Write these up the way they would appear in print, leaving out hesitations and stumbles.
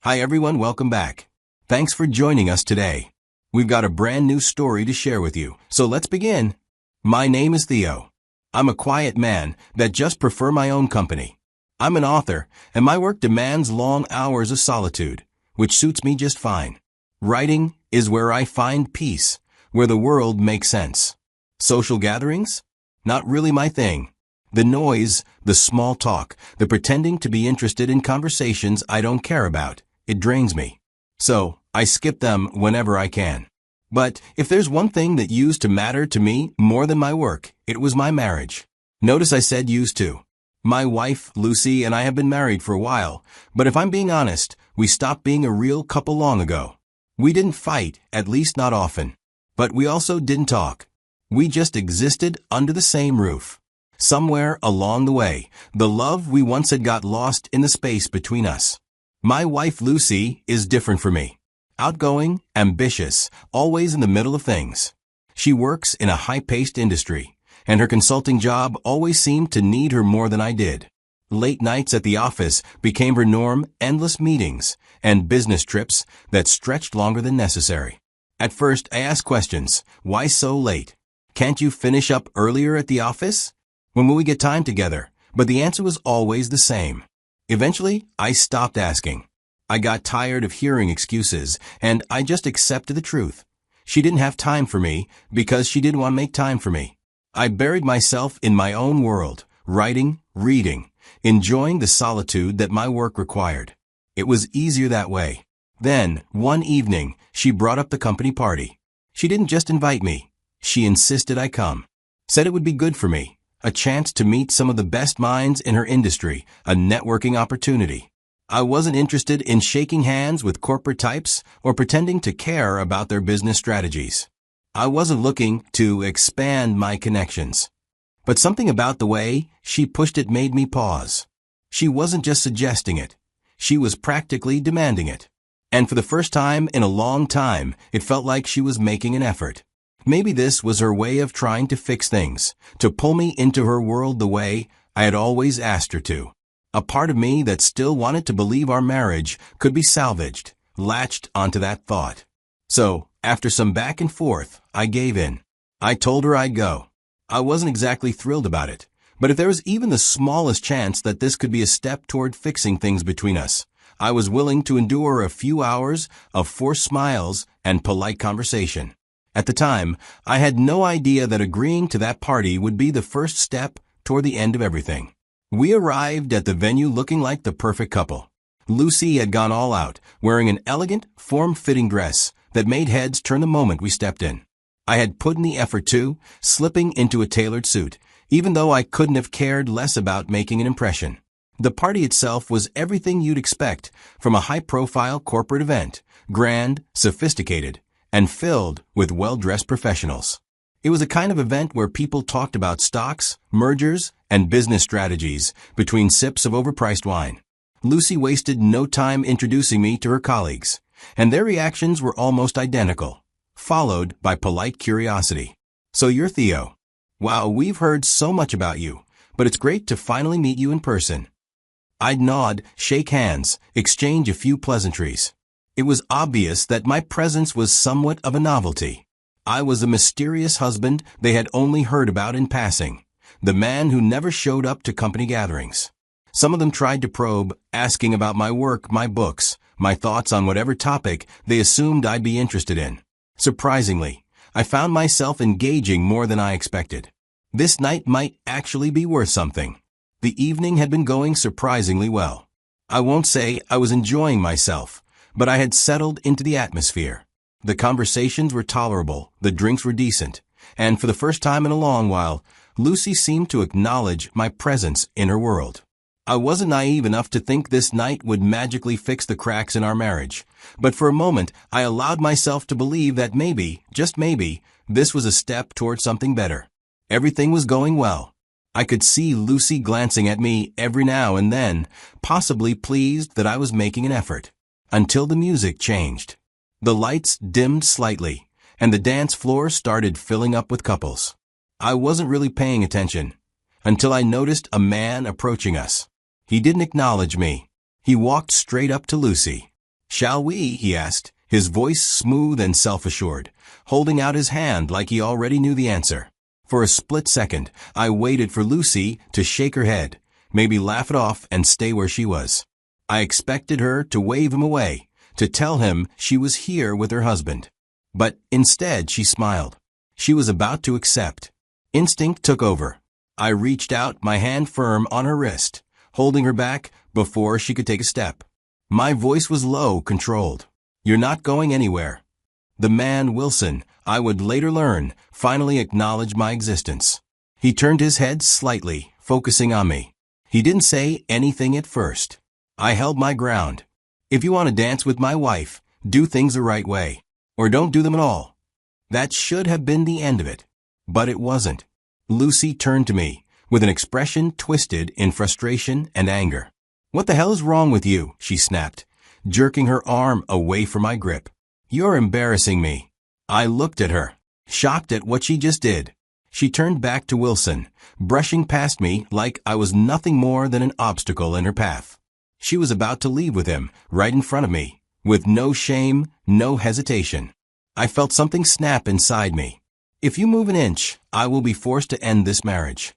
Hi everyone, welcome back. Thanks for joining us today. We've got a brand new story to share with you, so let's begin. My name is Theo. I'm a quiet man that just prefer my own company. I'm an author, and my work demands long hours of solitude, which suits me just fine. Writing is where I find peace, where the world makes sense. Social gatherings? Not really my thing. The noise, the small talk, the pretending to be interested in conversations I don't care about, it drains me. So, I skip them whenever I can. But if there's one thing that used to matter to me more than my work, it was my marriage. Notice I said used to. My wife, Lucy, and I have been married for a while, but if I'm being honest, we stopped being a real couple long ago. We didn't fight, at least not often. But we also didn't talk. We just existed under the same roof. Somewhere along the way, the love we once had got lost in the space between us. My wife, Lucy, is different from me. Outgoing, ambitious, always in the middle of things. She works in a high-paced industry, and her consulting job always seemed to need her more than I did. Late nights at the office became her norm, endless meetings, and business trips that stretched longer than necessary. At first, I asked questions. Why so late? Can't you finish up earlier at the office? When will we get time together? But the answer was always the same. Eventually, I stopped asking. I got tired of hearing excuses, and I just accepted the truth. She didn't have time for me because she didn't want to make time for me. I buried myself in my own world, writing, reading, enjoying the solitude that my work required. It was easier that way. Then, one evening, she brought up the company party. She didn't just invite me. She insisted I come. Said it would be good for me, a chance to meet some of the best minds in her industry, a networking opportunity. I wasn't interested in shaking hands with corporate types or pretending to care about their business strategies. I wasn't looking to expand my connections. But something about the way she pushed it made me pause. She wasn't just suggesting it. She was practically demanding it. And for the first time in a long time, it felt like she was making an effort. Maybe this was her way of trying to fix things, to pull me into her world the way I had always asked her to. A part of me that still wanted to believe our marriage could be salvaged, latched onto that thought. So, after some back and forth, I gave in. I told her I'd go. I wasn't exactly thrilled about it, but if there was even the smallest chance that this could be a step toward fixing things between us, I was willing to endure a few hours of forced smiles and polite conversation. At the time, I had no idea that agreeing to that party would be the first step toward the end of everything. We arrived at the venue looking like the perfect couple. Lucy had gone all out, wearing an elegant, form-fitting dress that made heads turn the moment we stepped in. I had put in the effort too, slipping into a tailored suit, even though I couldn't have cared less about making an impression. The party itself was everything you'd expect from a high-profile corporate event, grand, sophisticated, and filled with well-dressed professionals. It was a kind of event where people talked about stocks, mergers, and business strategies between sips of overpriced wine. Lucy wasted no time introducing me to her colleagues, and their reactions were almost identical, followed by polite curiosity. So you're Theo. Wow, we've heard so much about you, but it's great to finally meet you in person. I'd nod, shake hands, exchange a few pleasantries. It was obvious that my presence was somewhat of a novelty. I was the mysterious husband they had only heard about in passing, the man who never showed up to company gatherings. Some of them tried to probe, asking about my work, my books, my thoughts on whatever topic they assumed I'd be interested in. Surprisingly, I found myself engaging more than I expected. This night might actually be worth something. The evening had been going surprisingly well. I won't say I was enjoying myself, but I had settled into the atmosphere. The conversations were tolerable, the drinks were decent, and for the first time in a long while, Lucy seemed to acknowledge my presence in her world. I wasn't naive enough to think this night would magically fix the cracks in our marriage, but for a moment I allowed myself to believe that maybe, just maybe, this was a step toward something better. Everything was going well. I could see Lucy glancing at me every now and then, possibly pleased that I was making an effort. Until the music changed. The lights dimmed slightly, and the dance floor started filling up with couples. I wasn't really paying attention, until I noticed a man approaching us. He didn't acknowledge me. He walked straight up to Lucy. "Shall we?" he asked, his voice smooth and self-assured, holding out his hand like he already knew the answer. For a split second, I waited for Lucy to shake her head, maybe laugh it off and stay where she was. I expected her to wave him away, to tell him she was here with her husband. But instead she smiled. She was about to accept. Instinct took over. I reached out, my hand firm on her wrist, holding her back before she could take a step. My voice was low, controlled. "You're not going anywhere." The man, Wilson, I would later learn, finally acknowledged my existence. He turned his head slightly, focusing on me. He didn't say anything at first. I held my ground. "If you want to dance with my wife, do things the right way. Or don't do them at all." That should have been the end of it. But it wasn't. Lucy turned to me, with an expression twisted in frustration and anger. "What the hell is wrong with you?" she snapped, jerking her arm away from my grip. "You're embarrassing me." I looked at her, shocked at what she just did. She turned back to Wilson, brushing past me like I was nothing more than an obstacle in her path. She was about to leave with him, right in front of me, with no shame, no hesitation. I felt something snap inside me. "If you move an inch, I will be forced to end this marriage."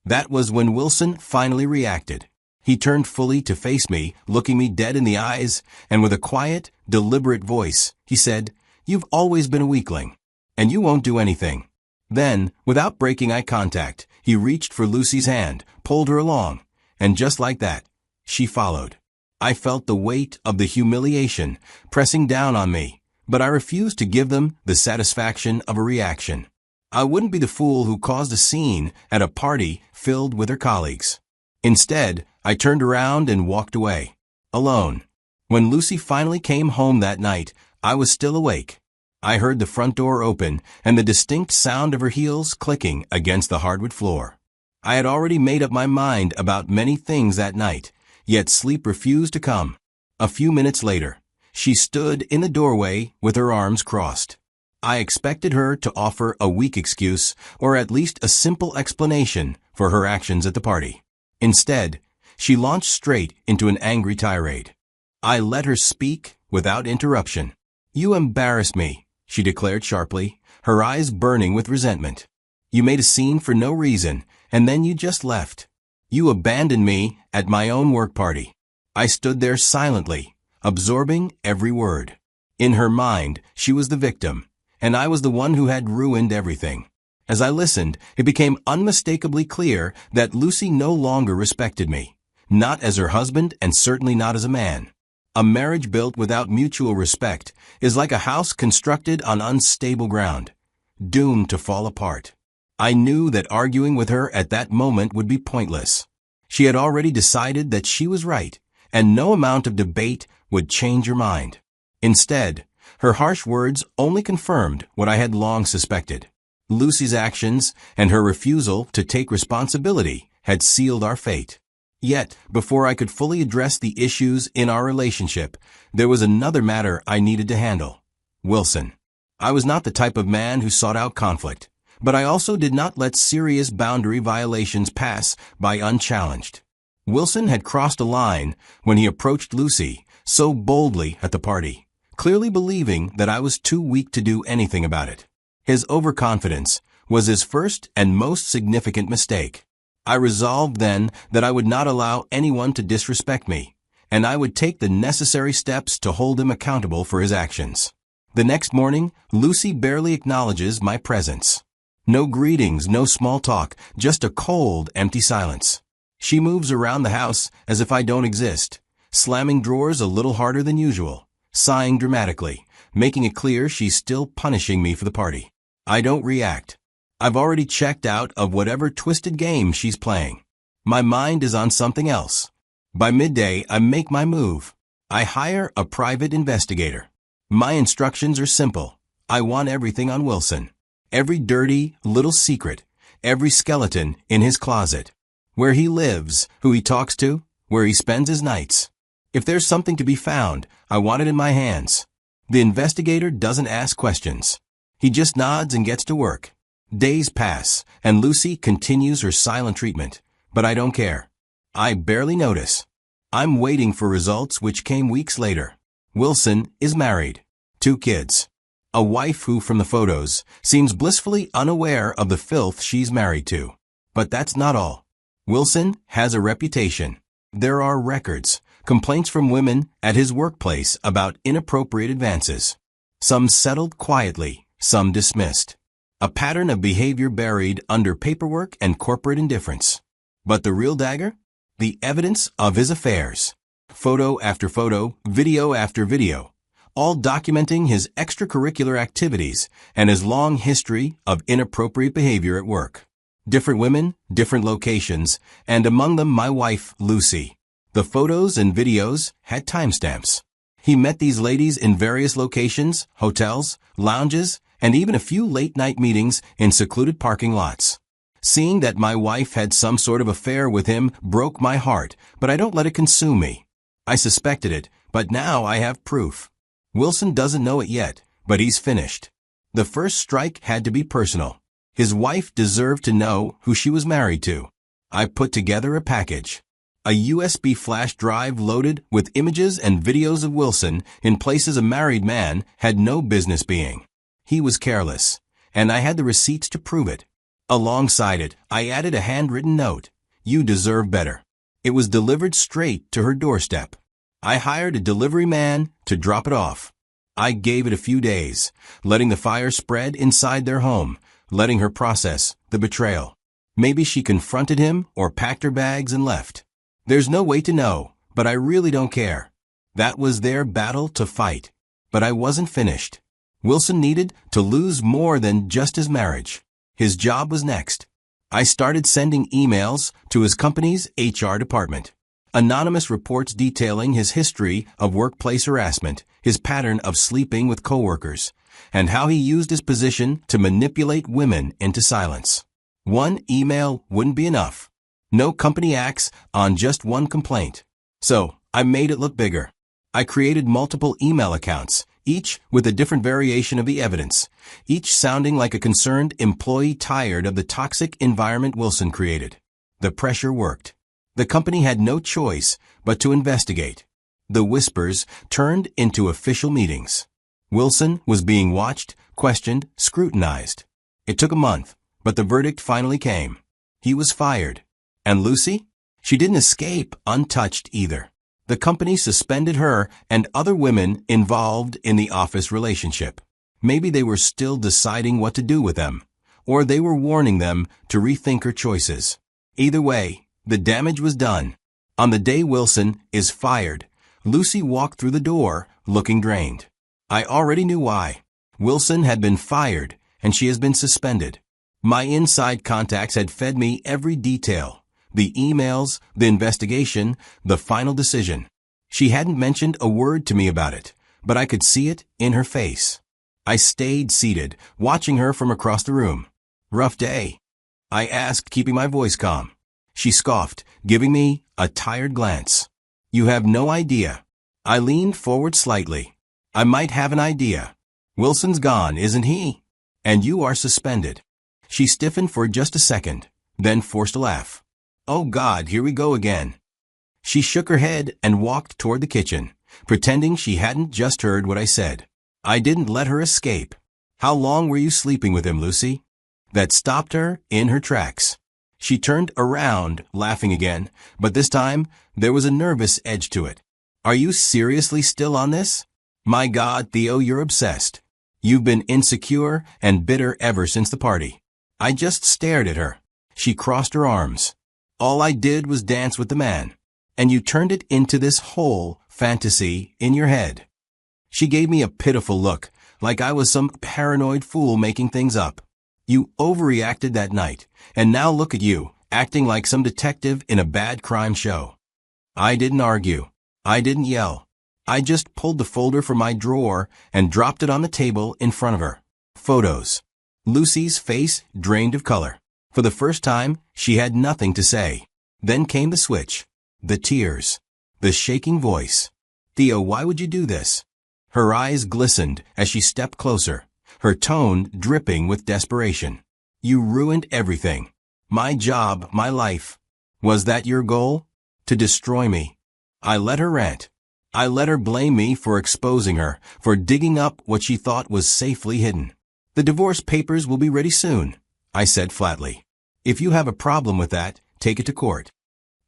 That was when Wilson finally reacted. He turned fully to face me, looking me dead in the eyes, and with a quiet, deliberate voice, he said, "You've always been a weakling, and you won't do anything." Then, without breaking eye contact, he reached for Lucy's hand, pulled her along, and just like that, she followed. I felt the weight of the humiliation pressing down on me, but I refused to give them the satisfaction of a reaction. I wouldn't be the fool who caused a scene at a party filled with her colleagues. Instead, I turned around and walked away, alone. When Lucy finally came home that night, I was still awake. I heard the front door open and the distinct sound of her heels clicking against the hardwood floor. I had already made up my mind about many things that night, yet sleep refused to come. A few minutes later, she stood in the doorway with her arms crossed. I expected her to offer a weak excuse or at least a simple explanation for her actions at the party. Instead, she launched straight into an angry tirade. I let her speak without interruption. "You embarrass me," she declared sharply, her eyes burning with resentment. "You made a scene for no reason, and then you just left. You abandoned me at my own work party." I stood there silently, absorbing every word. In her mind, she was the victim, and I was the one who had ruined everything. As I listened, it became unmistakably clear that Lucy no longer respected me. Not as her husband and certainly not as a man. A marriage built without mutual respect is like a house constructed on unstable ground, doomed to fall apart. I knew that arguing with her at that moment would be pointless. She had already decided that she was right, and no amount of debate would change her mind. Instead, her harsh words only confirmed what I had long suspected. Lucy's actions and her refusal to take responsibility had sealed our fate. Yet, before I could fully address the issues in our relationship, there was another matter I needed to handle. Wilson. I was not the type of man who sought out conflict, but I also did not let serious boundary violations pass by unchallenged. Wilson had crossed a line when he approached Lucy so boldly at the party, clearly believing that I was too weak to do anything about it. His overconfidence was his first and most significant mistake. I resolved then that I would not allow anyone to disrespect me, and I would take the necessary steps to hold him accountable for his actions. The next morning, Lucy barely acknowledges my presence. No greetings, no small talk, just a cold, empty silence. She moves around the house as if I don't exist, slamming drawers a little harder than usual, sighing dramatically, making it clear she's still punishing me for the party. I don't react. I've already checked out of whatever twisted game she's playing. My mind is on something else. By midday, I make my move. I hire a private investigator. My instructions are simple. I want everything on Wilson. Every dirty little secret, every skeleton in his closet. Where he lives, who he talks to, where he spends his nights. If there's something to be found, I want it in my hands. The investigator doesn't ask questions. He just nods and gets to work. Days pass, and Lucy continues her silent treatment, but I don't care. I barely notice. I'm waiting for results which came weeks later. Wilson is married. 2 kids. A wife who, from the photos, seems blissfully unaware of the filth she's married to. But that's not all. Wilson has a reputation. There are records, complaints from women at his workplace about inappropriate advances. Some settled quietly, some dismissed. A pattern of behavior buried under paperwork and corporate indifference. But the real dagger? The evidence of his affairs. Photo after photo, video after video, all documenting his extracurricular activities and his long history of inappropriate behavior at work. Different women, different locations, and among them my wife, Lucy. The photos and videos had timestamps. He met these ladies in various locations, hotels, lounges, and even a few late-night meetings in secluded parking lots. Seeing that my wife had some sort of affair with him broke my heart, but I don't let it consume me. I suspected it, but now I have proof. Wilson doesn't know it yet, but he's finished. The first strike had to be personal. His wife deserved to know who she was married to. I put together a package. A USB flash drive loaded with images and videos of Wilson in places a married man had no business being. He was careless, and I had the receipts to prove it. Alongside it, I added a handwritten note. You deserve better. It was delivered straight to her doorstep. I hired a delivery man to drop it off. I gave it a few days, letting the fire spread inside their home, letting her process the betrayal. Maybe she confronted him or packed her bags and left. There's no way to know, but I really don't care. That was their battle to fight. But I wasn't finished. Wilson needed to lose more than just his marriage. His job was next. I started sending emails to his company's HR department. Anonymous reports detailing his history of workplace harassment, his pattern of sleeping with coworkers, and how he used his position to manipulate women into silence. One email wouldn't be enough. No company acts on just one complaint. So, I made it look bigger. I created multiple email accounts, each with a different variation of the evidence, each sounding like a concerned employee tired of the toxic environment Wilson created. The pressure worked. The company had no choice but to investigate. The whispers turned into official meetings. Wilson was being watched, questioned, scrutinized. It took a month, but the verdict finally came. He was fired. And Lucy? She didn't escape untouched either. The company suspended her and other women involved in the office relationship. Maybe they were still deciding what to do with them, or they were warning them to rethink her choices. Either way, the damage was done. On the day Wilson is fired, Lucy walked through the door looking drained. I already knew why. Wilson had been fired, and she has been suspended. My inside contacts had fed me every detail. The emails, the investigation, the final decision. She hadn't mentioned a word to me about it, but I could see it in her face. I stayed seated, watching her from across the room. Rough day? I asked, keeping my voice calm. She scoffed, giving me a tired glance. You have no idea. I leaned forward slightly. I might have an idea. Wilson's gone, isn't he? And you are suspended. She stiffened for just a second, then forced a laugh. Oh God, here we go again. She shook her head and walked toward the kitchen, pretending she hadn't just heard what I said. I didn't let her escape. How long were you sleeping with him, Lucy? That stopped her in her tracks. She turned around, laughing again, but this time there was a nervous edge to it. Are you seriously still on this? My God, Theo, you're obsessed. You've been insecure and bitter ever since the party. I just stared at her. She crossed her arms. All I did was dance with the man, and you turned it into this whole fantasy in your head. She gave me a pitiful look, like I was some paranoid fool making things up. You overreacted that night, and now look at you, acting like some detective in a bad crime show. I didn't argue. I didn't yell. I just pulled the folder from my drawer and dropped it on the table in front of her. Photos. Lucy's face drained of color. For the first time, she had nothing to say. Then came the switch. The tears. The shaking voice. Theo, why would you do this? Her eyes glistened as she stepped closer, her tone dripping with desperation. You ruined everything. My job, my life. Was that your goal? To destroy me. I let her rant. I let her blame me for exposing her, for digging up what she thought was safely hidden. The divorce papers will be ready soon, I said flatly. If you have a problem with that, take it to court.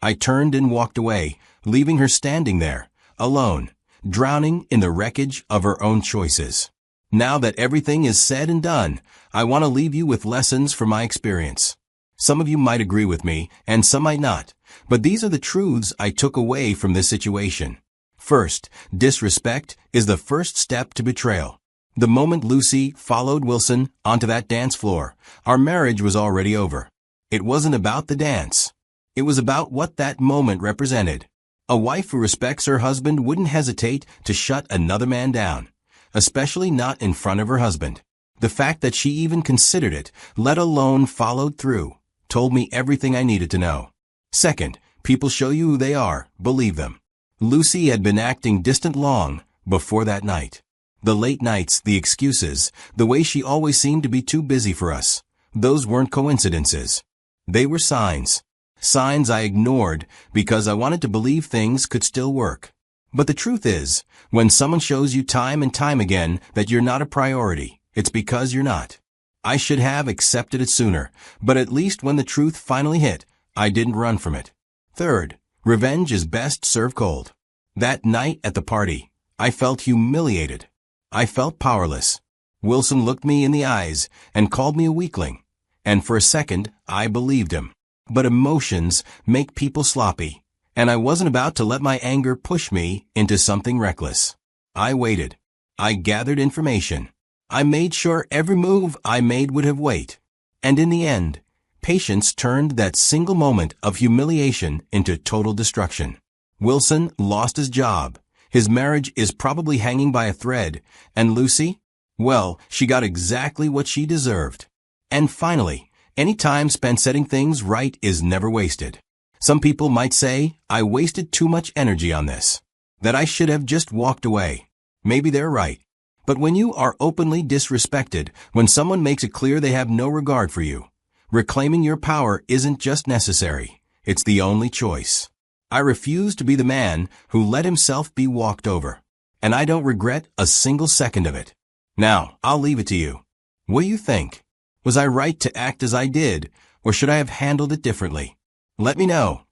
I turned and walked away, leaving her standing there, alone, drowning in the wreckage of her own choices. Now that everything is said and done, I want to leave you with lessons from my experience. Some of you might agree with me, and some might not, but these are the truths I took away from this situation. First, disrespect is the first step to betrayal. The moment Lucy followed Wilson onto that dance floor, our marriage was already over. It wasn't about the dance. It was about what that moment represented. A wife who respects her husband wouldn't hesitate to shut another man down, especially not in front of her husband. The fact that she even considered it, let alone followed through, told me everything I needed to know. Second, people show you who they are, believe them. Lucy had been acting distant long before that night. The late nights, the excuses, the way she always seemed to be too busy for us, those weren't coincidences. They were signs. Signs I ignored because I wanted to believe things could still work. But the truth is, when someone shows you time and time again that you're not a priority, it's because you're not. I should have accepted it sooner, but at least when the truth finally hit, I didn't run from it. Third, revenge is best served cold. That night at the party, I felt humiliated. I felt powerless. Wilson looked me in the eyes and called me a weakling. And for a second, I believed him. But emotions make people sloppy, and I wasn't about to let my anger push me into something reckless. I waited. I gathered information. I made sure every move I made would have weight. And in the end, patience turned that single moment of humiliation into total destruction. Wilson lost his job. His marriage is probably hanging by a thread. And Lucy? Well, she got exactly what she deserved. And finally, any time spent setting things right is never wasted. Some people might say, I wasted too much energy on this, that I should have just walked away. Maybe they're right. But when you are openly disrespected, when someone makes it clear they have no regard for you, reclaiming your power isn't just necessary, it's the only choice. I refuse to be the man who let himself be walked over, and I don't regret a single second of it. Now, I'll leave it to you. What do you think? Was I right to act as I did, or should I have handled it differently? Let me know.